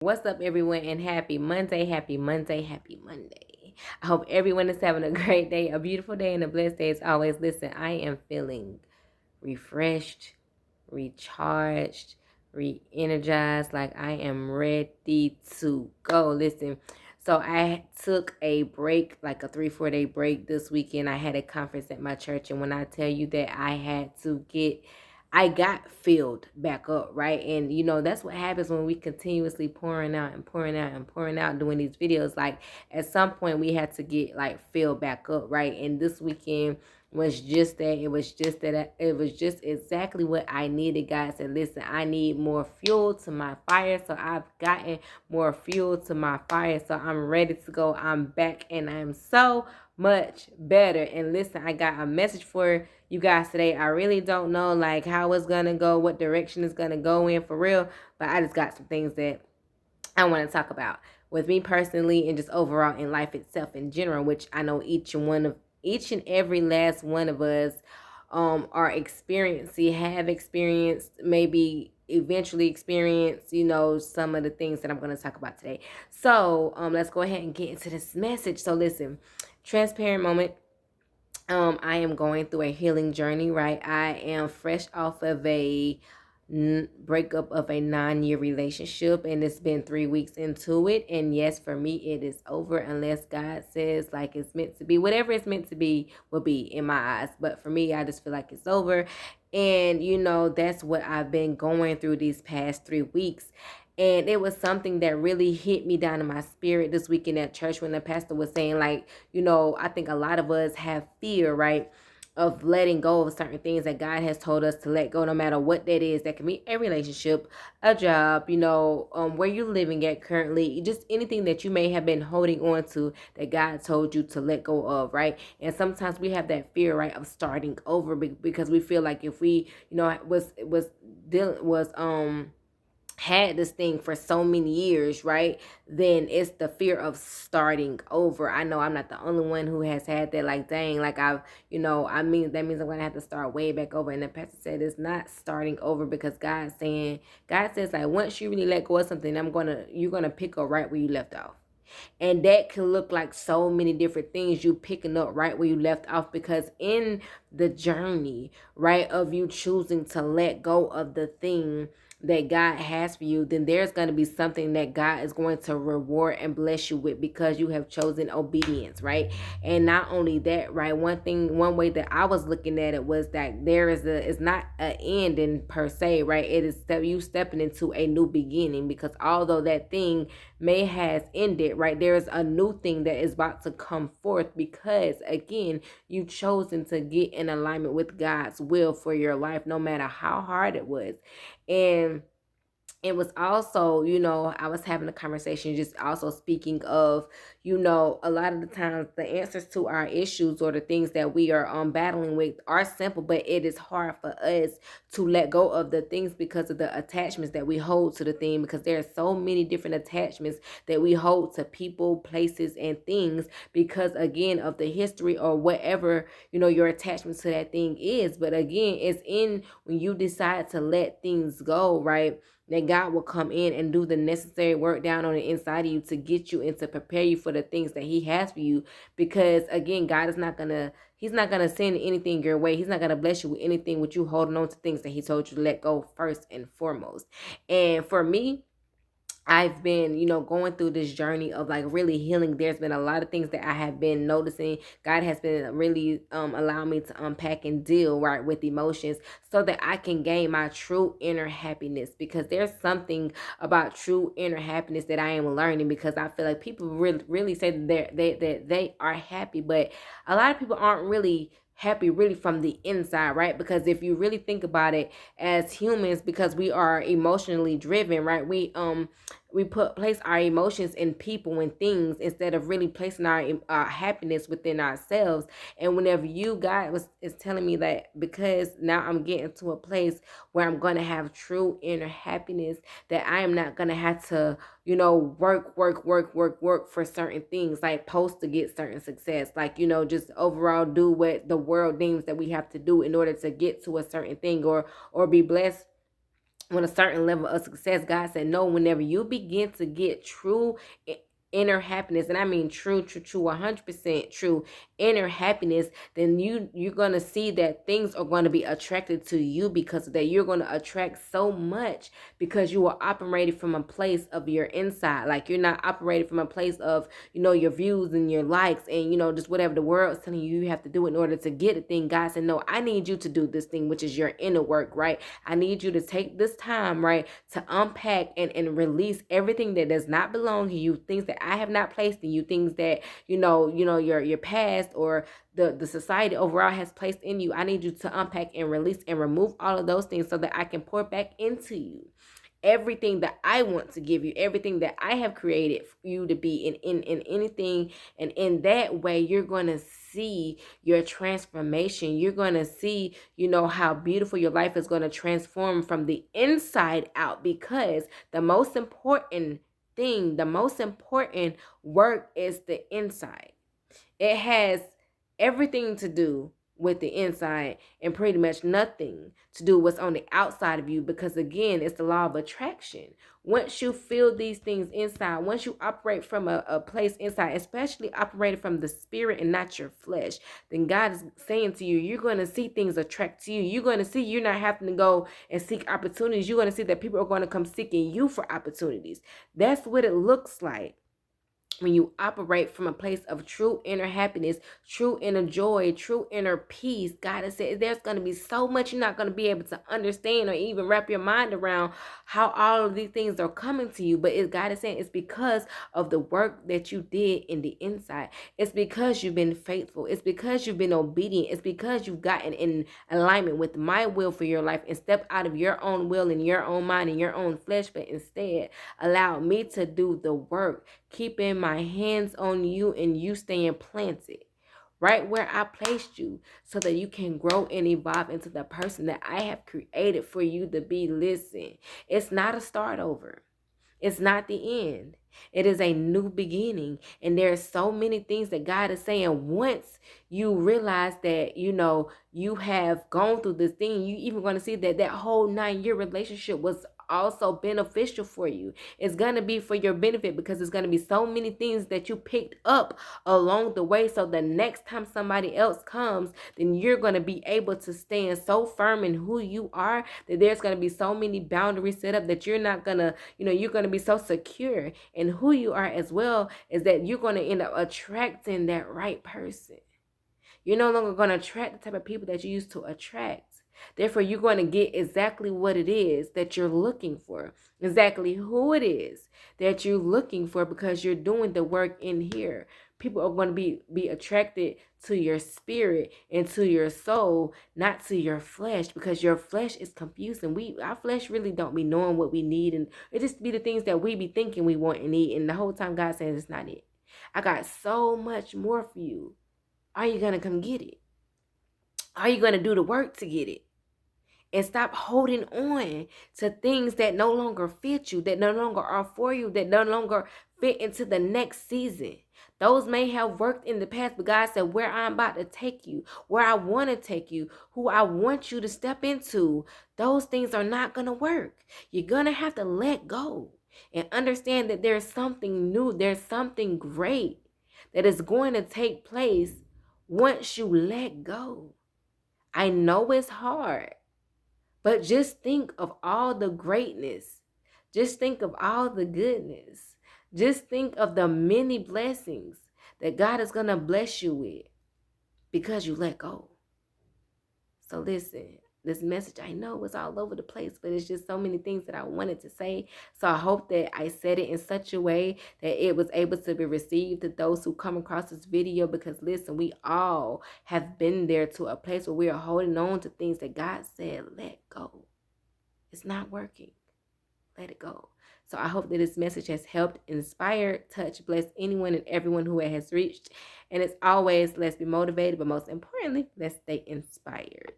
What's up, everyone, and happy Monday, happy Monday, happy Monday. I hope everyone is having a great day, a beautiful day, and a blessed day as always. Listen, I am feeling refreshed, recharged, re energized, like I am ready to go. Listen, so I took a break, like a 3-4 day break this weekend. I had a conference at my church, and when I tell you that I got filled back up, right? And that's what happens when we continuously pouring out and pouring out and pouring out doing these videos. Like at some point we had to get like filled back up, right? And this weekend was just that. It was just exactly what I needed. God said, listen, I need more fuel to my fire. So I've gotten more fuel to my fire. So I'm ready to go. I'm back and I'm so much better. And listen, I got a message for you guys today. I really don't know like how it's gonna go, what direction it's gonna go in for real, but I just got some things that I want to talk about with me personally and just overall in life itself in general, which I know each and every last one of us are experiencing, have experienced, maybe eventually experience, some of the things that I'm going to talk about today. So let's go ahead and get into this message. So listen, transparent moment. I am going through a healing journey, right? I am fresh off of a breakup of a 9-year relationship, and it's been 3 weeks into it. And yes, for me, it is over unless God says like it's meant to be. Whatever it's meant to be will be in my eyes. But for me, I just feel like it's over. And that's what I've been going through these past 3 weeks. And it was something that really hit me down in my spirit this weekend at church when the pastor was saying, like, I think a lot of us have fear, right? Of letting go of certain things that God has told us to let go, no matter what that is. That can be a relationship, a job, where you're living at currently, just anything that you may have been holding on to that God told you to let go of, right? And sometimes we have that fear, right, of starting over because we feel like if we, was had this thing for so many years, right? Then it's the fear of starting over. I know I'm not the only one who has had that, like, dang, like that means I'm gonna have to start way back over. And the pastor said it's not starting over because God says like once you really let go of something, you're gonna pick up right where you left off. And that can look like so many different things, you picking up right where you left off, because in the journey, right, of you choosing to let go of the thing that God has for you, then there's going to be something that God is going to reward and bless you with because you have chosen obedience, right? And not only that, right? One way that I was looking at it was that it's not an ending per se, right? It is you stepping into a new beginning, because although that thing may has ended, right, there's a new thing that is about to come forth, because again, you chosen to get in alignment with God's will for your life, no matter how hard it was. And it was also, I was having a conversation just also speaking of, a lot of the times the answers to our issues or the things that we are battling with are simple, but it is hard for us to let go of the things because of the attachments that we hold to the thing, because there are so many different attachments that we hold to people, places, and things because, again, of the history or whatever, your attachment to that thing is. But again, it's in when you decide to let things go, right, that God will come in and do the necessary work down on the inside of you to get you and to prepare you for the things that He has for you. Because again, God is He's not gonna send anything your way. He's not gonna bless you with anything with you holding on to things that He told you to let go first and foremost. And for me, I've been, going through this journey of like really healing. There's been a lot of things that I have been noticing. God has been really allowing me to unpack and deal right with emotions so that I can gain my true inner happiness. Because there's something about true inner happiness that I am learning, because I feel like people really say that they are happy, but a lot of people aren't really happy really from the inside, right? Because if you really think about it, as humans, because we are emotionally driven, right, we place our emotions in people and things instead of really placing our happiness within ourselves. And whenever God is telling me that, because now I'm getting to a place where I'm going to have true inner happiness, that I am not going to have to work for certain things, like post to get certain success, like just overall do what the world deems that we have to do in order to get to a certain thing, or be blessed with a certain level of success. God said, no, whenever you begin to get true inner happiness, and I mean true 100% true inner happiness, then you're gonna see that things are going to be attracted to you because of that. You're going to attract so much because you are operating from a place of your inside. Like, you're not operating from a place of, your views and your likes and, just whatever the world's telling you have to do in order to get a thing. God said, no, I need you to do this thing, which is your inner work, right? I need you to take this time, right, to unpack and release everything that does not belong to you, things that I have not placed in you, things that, your past or the society overall has placed in you. I need you to unpack and release and remove all of those things so that I can pour back into you everything that I want to give you, everything that I have created for you to be in anything. And in that way, you're going to see your transformation. You're going to see, how beautiful your life is going to transform from the inside out, because the most important thing, the most important work is the inside. It has everything to do with the inside and pretty much nothing to do what's on the outside of you, because again, it's the law of attraction. Once you feel these things inside, once you operate from a place inside, especially operating from the spirit and not your flesh, then God is saying to you, you're going to see things attract to you. You're going to see you're not having to go and seek opportunities. You're going to see that people are going to come seeking you for opportunities. That's what it looks like when you operate from a place of true inner happiness, true inner joy, true inner peace. God has said there's going to be so much you're not going to be able to understand or even wrap your mind around how all of these things are coming to you. But God is saying it's because of the work that you did in the inside. It's because you've been faithful. It's because you've been obedient. It's because you've gotten in alignment with my will for your life and step out of your own will and your own mind and your own flesh, but instead allow me to do the work, keeping my hands on you and you staying planted right where I placed you so that you can grow and evolve into the person that I have created for you to be. Listen, it's not a start over. It's not the end. It is a new beginning. And there's so many things that God is saying. Once you realize that, you have gone through this thing, you even going to see that whole 9-year relationship was also beneficial for you. It's going to be for your benefit, because it's going to be so many things that you picked up along the way. So the next time somebody else comes, then you're going to be able to stand so firm in who you are that there's going to be so many boundaries set up that you're not going to, you're going to be so secure in who you are, as well as that you're going to end up attracting that right person. You're no longer going to attract the type of people that you used to attract. Therefore, you're going to get exactly what it is that you're looking for, exactly who it is that you're looking for, because you're doing the work in here. People are going to be attracted to your spirit and to your soul, not to your flesh, because your flesh is confusing. Our flesh really don't be knowing what we need, and it just be the things that we be thinking we want and need, and the whole time God says it's not it. I got so much more for you. Are you going to come get it? Are you going to do the work to get it? And stop holding on to things that no longer fit you, that no longer are for you, that no longer fit into the next season. Those may have worked in the past, but God said, where I'm about to take you, where I want to take you, who I want you to step into, those things are not going to work. You're going to have to let go and understand that there's something new, there's something great that is going to take place once you let go. I know it's hard. But just think of all the greatness. Just think of all the goodness. Just think of the many blessings that God is going to bless you with because you let go. So listen, this message, I know was all over the place, but it's just so many things that I wanted to say. So I hope that I said it in such a way that it was able to be received to those who come across this video, because listen, we all have been there to a place where we are holding on to things that God said, let go. It's not working. Let it go. So I hope that this message has helped, inspire, touch, bless anyone and everyone who it has reached. And as always, let's be motivated, but most importantly, let's stay inspired.